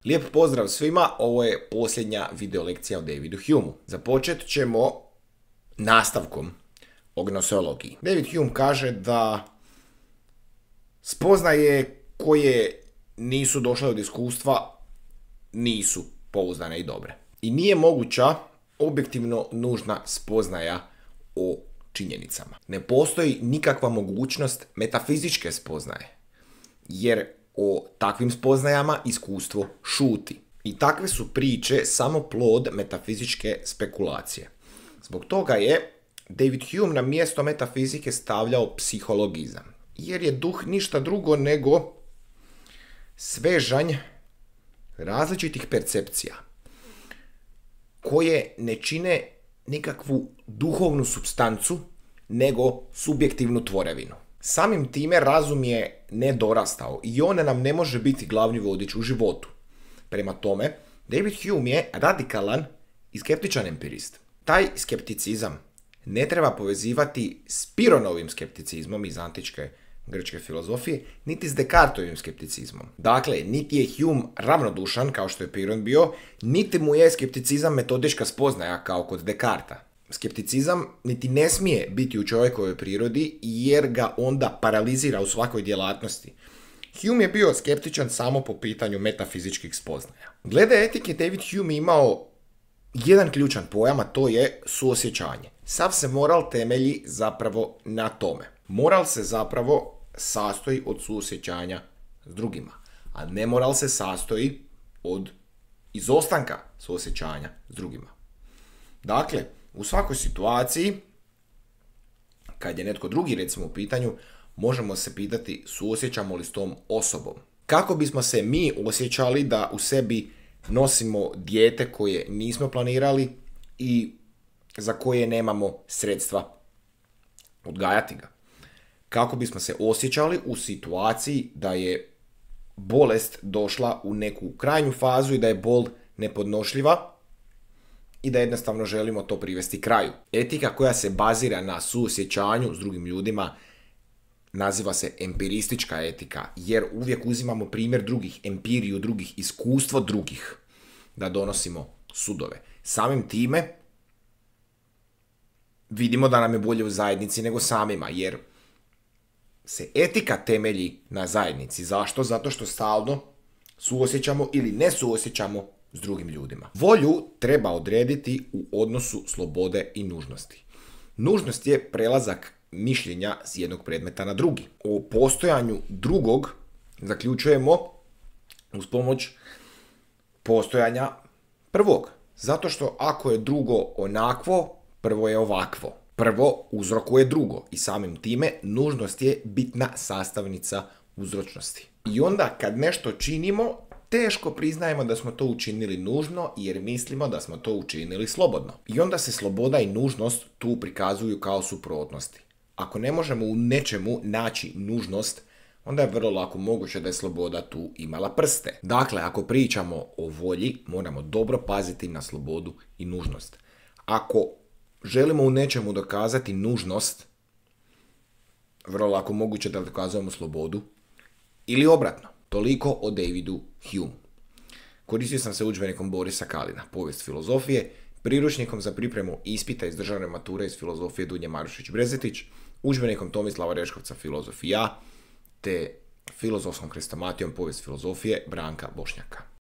Lijep pozdrav svima, ovo je posljednja video lekcija o Davidu Humeu. Započet ćemo nastavkom o gnoseologiji. David Hume kaže da spoznaje koje nisu došle od iskustva nisu pouzdane i dobre. I nije moguća objektivno nužna spoznaja o činjenicama. Ne postoji nikakva mogućnost metafizičke spoznaje, jer o takvim spoznajama iskustvo šuti. I takve su priče samo plod metafizičke spekulacije. Zbog toga je David Hume na mjesto metafizike stavljao psihologizam, jer je duh ništa drugo nego svežanj različitih percepcija koje ne čine nikakvu duhovnu supstancu nego subjektivnu tvorevinu. Samim time razum je nedorastao i on nam ne može biti glavni vodič u životu. Prema tome, David Hume je radikalan i skeptičan empirist. Taj skepticizam ne treba povezivati s Pironovim skepticizmom iz antičke grčke filozofije, niti s Descartovim skepticizmom. Dakle, niti je Hume ravnodušan kao što je Piron bio, niti mu je skepticizam metodička spoznaja kao kod Descarta. Skepticizam niti ne smije biti u čovjekovoj prirodi jer ga onda paralizira u svakoj djelatnosti. Hume je bio skeptičan samo po pitanju metafizičkih spoznaja. Glede etike, David Hume imao jedan ključan pojam, a to je suosjećanje. Sav se moral temelji zapravo na tome. Moral se zapravo sastoji od suosjećanja s drugima, a nemoral se sastoji od izostanka suosjećanja s drugima. Dakle, u svakoj situaciji, kad je netko drugi recimo u pitanju, možemo se pitati suosjećamo li s tom osobom. Kako bismo se mi osjećali da u sebi nosimo dijete koje nismo planirali i za koje nemamo sredstva odgajati ga? Kako bismo se osjećali u situaciji da je bolest došla u neku krajnju fazu i da je bol nepodnošljiva i da jednostavno želimo to privesti kraju? Etika koja se bazira na suosjećanju s drugim ljudima naziva se empiristička etika, jer uvijek uzimamo primjer drugih, empiriju drugih, iskustvo drugih da donosimo sudove. Samim time vidimo da nam je bolje u zajednici nego samima, jer se etika temelji na zajednici. Zašto? Zato što stalno suosjećamo ili ne suosjećamo s drugim ljudima. Volju treba odrediti u odnosu slobode i nužnosti. Nužnost je prelazak mišljenja s jednog predmeta na drugi. O postojanju drugog zaključujemo uz pomoć postojanja prvog. Zato što ako je drugo onakvo, prvo je ovakvo. Prvo uzrokuje drugo i samim time nužnost je bitna sastavnica uzročnosti. I onda kad nešto činimo, teško priznajemo da smo to učinili nužno jer mislimo da smo to učinili slobodno. I onda se sloboda i nužnost tu prikazuju kao suprotnosti. Ako ne možemo u nečemu naći nužnost, onda je vrlo lako moguće da je sloboda tu imala prste. Dakle, ako pričamo o volji, moramo dobro paziti na slobodu i nužnost. Ako želimo u nečemu dokazati nužnost, vrlo lako moguće da dokazujemo slobodu ili obratno. Toliko o Davidu Humeu. Koristio sam se udžbenikom Borisa Kalina, Povijest filozofije, priručnikom za pripremu ispita iz državne mature iz filozofije Dunje Marušić-Brezetić, udžbenikom Tomislava Reškovca Filozofija, te filozofskom krestomatijom Povijest filozofije Branka Bošnjaka.